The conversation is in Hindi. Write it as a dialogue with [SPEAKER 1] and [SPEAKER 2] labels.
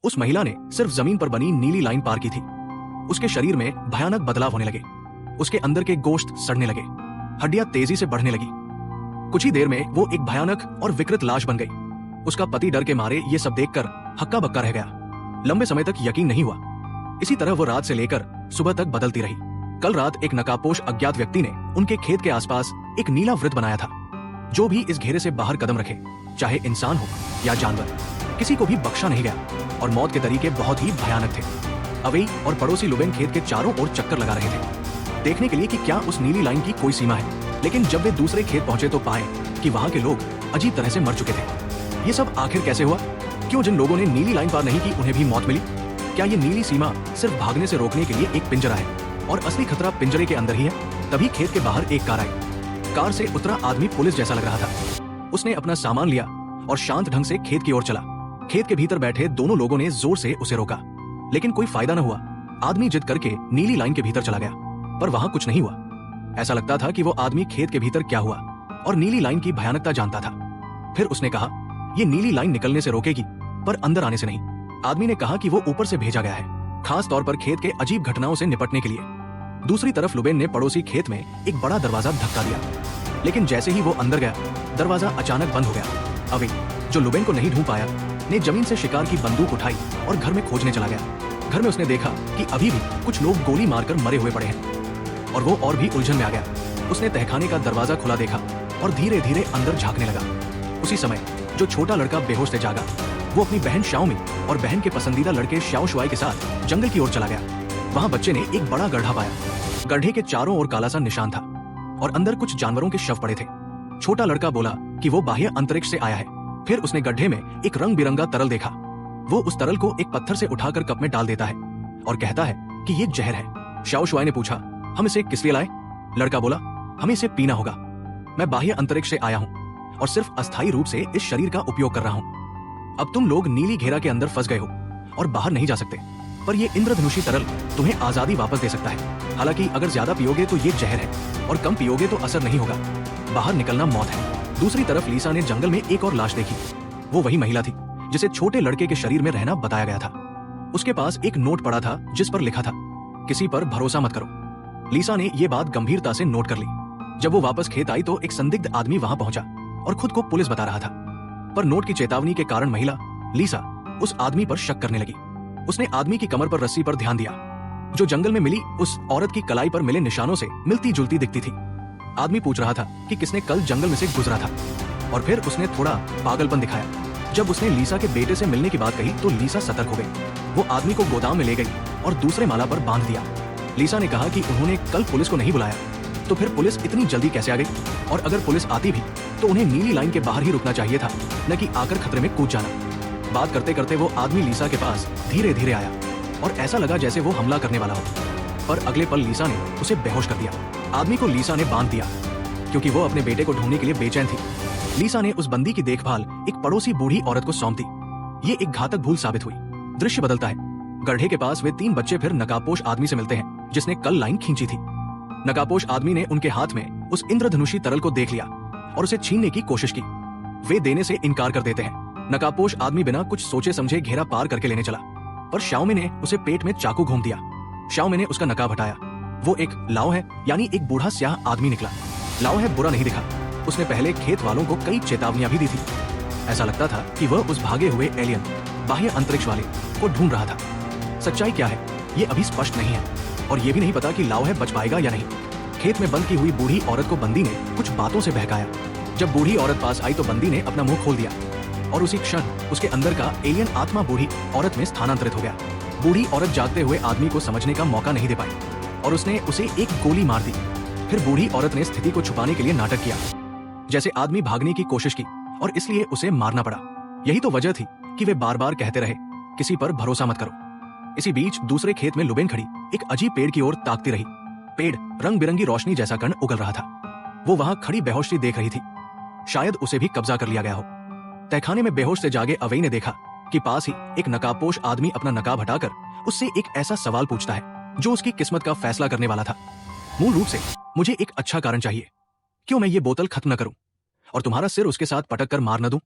[SPEAKER 1] उस महिला ने सिर्फ जमीन पर बनी नीली लाइन पार की थी। उसके शरीर में भयानक बदलाव होने लगे। उसके अंदर के गोश्त सड़ने लगे, हड्डियां तेजी से बढ़ने लगी। कुछ ही देर में वो एक भयानक और विकृत लाश बन गई। उसका पति डर के मारे ये सब देखकर हक्का बक्का रह गया। लंबे समय तक यकीन नहीं हुआ। इसी तरह वो रात से लेकर सुबह तक बदलती रही। कल रात एक नकाबपोश अज्ञात व्यक्ति ने उनके खेत के आसपास एक नीला वृत्त बनाया था। जो भी इस घेरे से बाहर कदम रखे, चाहे इंसान हो या जानवर, किसी को भी बख्शा नहीं गया। और मौत के तरीके बहुत ही भयानक थे। अवेई और पड़ोसी लुबेन खेत के चारों ओर चक्कर लगा रहे थे, देखने के लिए कि क्या उस नीली लाइन की कोई सीमा है। लेकिन जब वे दूसरे खेत पहुंचे तो पाए कि वहां के लोग अजीब तरह से मर चुके थे। ये सब आखिर कैसे हुआ? क्यों जिन लोगों ने नीली लाइन पार नहीं की उन्हें भी मौत मिली? क्या ये नीली सीमा सिर्फ भागने से रोकने के लिए एक पिंजरा है और असली खतरा पिंजरे के अंदर ही है? तभी खेत के बाहर एक कार आई। कार से उतरा आदमी पुलिस जैसा लग रहा था। उसने अपना सामान लिया और शांत ढंग से खेत की ओर चला। खेत के भीतर बैठे दोनों लोगों ने जोर से उसे रोका, लेकिन कोई फायदा न हुआ। आदमी जिद करके नीली लाइन के भीतर चला गया, पर वहां कुछ नहीं हुआ। ऐसा लगता था कि वो आदमी खेत के भीतर क्या हुआ और नीली लाइन की भयानकता जानता था। फिर उसने कहा, ये नीली लाइन निकलने से रोकेगी, पर अंदर आने से नहीं। आदमी ने कहा कि वो ऊपर से भेजा गया है, खास तौर पर खेत के अजीब घटनाओं से निपटने के लिए। दूसरी तरफ लुबेन ने पड़ोसी खेत में एक बड़ा दरवाजा धक्का दिया, लेकिन जैसे ही वो अंदर गया, दरवाजा अचानक बंद हो गया। अवेई, जो लुबेन को नहीं ढूंढ पाया, ने जमीन से शिकार की बंदूक उठाई और घर में खोजने चला गया। घर में उसने देखा कि अभी भी कुछ लोग गोली मारकर मरे हुए पड़े हैं, और वो और भी उलझन में आ गया। उसने तहखाने का दरवाजा खुला देखा और धीरे धीरे अंदर झांकने लगा। उसी समय जो छोटा लड़का बेहोश से जागा, वो अपनी बहन शाओमी और बहन के पसंदीदा लड़के शाओ शुआई के साथ जंगल की ओर चला गया। वहां बच्चे ने एक बड़ा गड्ढा पाया। गड्ढे के चारों ओर काला सा निशान था और अंदर कुछ जानवरों के शव पड़े थे। छोटा लड़का बोला कि वो बाह्य अंतरिक्ष से आया है। फिर उसने गड्ढे में एक रंग बिरंगा तरल देखा। वो उस तरल को एक पत्थर से उठाकर कप में डाल देता है और कहता है कि ये जहर है। शाओ शुआई ने पूछा, हम इसे किस लिए लाए? लड़का बोला, हमें इसे पीना होगा। मैं बाह्य अंतरिक्ष से आया हूँ और सिर्फ अस्थायी रूप से इस शरीर का उपयोग कर रहा हूँ। अब तुम लोग नीली घेरा के अंदर फंस गए हो और बाहर नहीं जा सकते, पर ये इंद्रधनुषी तरल तुम्हें आजादी वापस दे सकता है। हालांकि अगर ज्यादा पियोगे तो ये जहर है और कम पियोगे तो असर नहीं होगा। बाहर निकलना मौत है। दूसरी तरफ लीसा ने जंगल में एक और लाश देखी। वो वही महिला थी जिसे छोटे लड़के के शरीर में रहना बताया गया था। उसके पास एक नोट पड़ा था जिस पर लिखा था, किसी पर भरोसा मत करो। लीसा ने ये बात गंभीरता से नोट कर ली। जब वो वापस खेत आई तो एक संदिग्ध आदमी वहां पहुंचा और खुद को पुलिस बता रहा था, पर नोट की चेतावनी के कारण महिला लीसा उस आदमी पर शक करने लगी। उसने आदमी की कमर पर रस्सी पर ध्यान दिया, जो जंगल में मिली उस औरत की कलाई पर मिले निशानों से मिलती जुलती दिखती थी। आदमी पूछ रहा था कि किसने कल जंगल में से गुजरा था, और फिर उसने थोड़ा पागलपन दिखाया। जब उसने लीसा के बेटे से मिलने की बात कही तो लीसा सतर्क हो गई। वो आदमी को गोदाम में ले गई और दूसरे माला पर बांध दिया। लीसा ने कहा कि उन्होंने कल पुलिस को नहीं बुलाया, तो फिर पुलिस इतनी जल्दी कैसे आ गई? और अगर पुलिस आती भी तो उन्हें नीली लाइन के बाहर ही रुकना चाहिए था, न कि आकर खतरे में कूद जाना। बात करते करते वो आदमी लीसा के पास धीरे धीरे आया और ऐसा लगा जैसे वो हमला करने वाला हो, पर अगले पल लीसा ने उसे बेहोश कर दिया। आदमी को लीसा ने बांध दिया क्योंकि वो अपने बेटे को ढूंढने के लिए बेचैन थी। लीसा ने उस बंदी की देखभाल एक पड़ोसी बूढ़ी औरत को सौंप दी। ये एक घातक भूल साबित हुई। दृश्य बदलता है। गड्ढे के पास वे 3 बच्चे फिर नकाबपोश आदमी से मिलते हैं जिसने कल लाइन खींची थी। नकाबपोश आदमी ने उनके हाथ में उस इंद्रधनुषी तरल को देख लिया और उसे छीनने की कोशिश की। वे देने से इनकार कर देते हैं। नकाबपोश आदमी बिना कुछ सोचे समझे घेरा पार करके लेने चला, पर शाओमी ने उसे पेट में चाकू घूम दिया। शाओमी ने उसका नकाब हटाया। वो एक लाओ है, यानी एक बूढ़ा स्याह आदमी निकला। लाओ है बुरा नहीं दिखा। उसने पहले खेत वालों को कई चेतावनियां भी दी थी। ऐसा लगता था कि वह उस भागे हुए एलियन, बाह्य अंतरिक्ष वाले को ढूंढ रहा था। सच्चाई क्या है ये अभी स्पष्ट नहीं है, और ये भी नहीं पता कि लाओ है बच पाएगा या नहीं। खेत में बंद की हुई बूढ़ी औरत को बंदी ने कुछ बातों से बहकाया। जब बूढ़ी औरत पास आई तो बंदी ने अपना मुंह खोल दिया और उसी क्षण उसके अंदर का एलियन आत्मा बूढ़ी औरत में स्थानांतरित हो गया। बूढ़ी औरत जागते हुए आदमी को समझने का मौका नहीं दे पाई और उसने उसे एक गोली मार दी। फिर बूढ़ी औरत ने स्थिति को छुपाने के लिए नाटक किया, जैसे आदमी भागने की कोशिश की और इसलिए उसे मारना पड़ा। यही तो वजह थी कि वे बार बार कहते रहे, किसी पर भरोसा मत करो। इसी बीच दूसरे खेत में लुबेन खड़ी एक अजीब पेड़ की ओर ताकती रही। पेड़ रंग बिरंगी रोशनी जैसा कण उगल रहा था। वो वहां खड़ी बेहोश सी देख रही थी। शायद उसे भी कब्जा कर लिया गया हो। तहखाने में बेहोश से जागे अवेई ने देखा कि पास ही एक नकाबपोश आदमी अपना नकाब हटाकर उससे एक ऐसा सवाल पूछता है जो उसकी किस्मत का फैसला करने वाला था। मूल रूप से, मुझे एक अच्छा कारण चाहिए। क्यों मैं ये बोतल खत्म न करूं और तुम्हारा सिर उसके साथ पटक कर मार न दूं?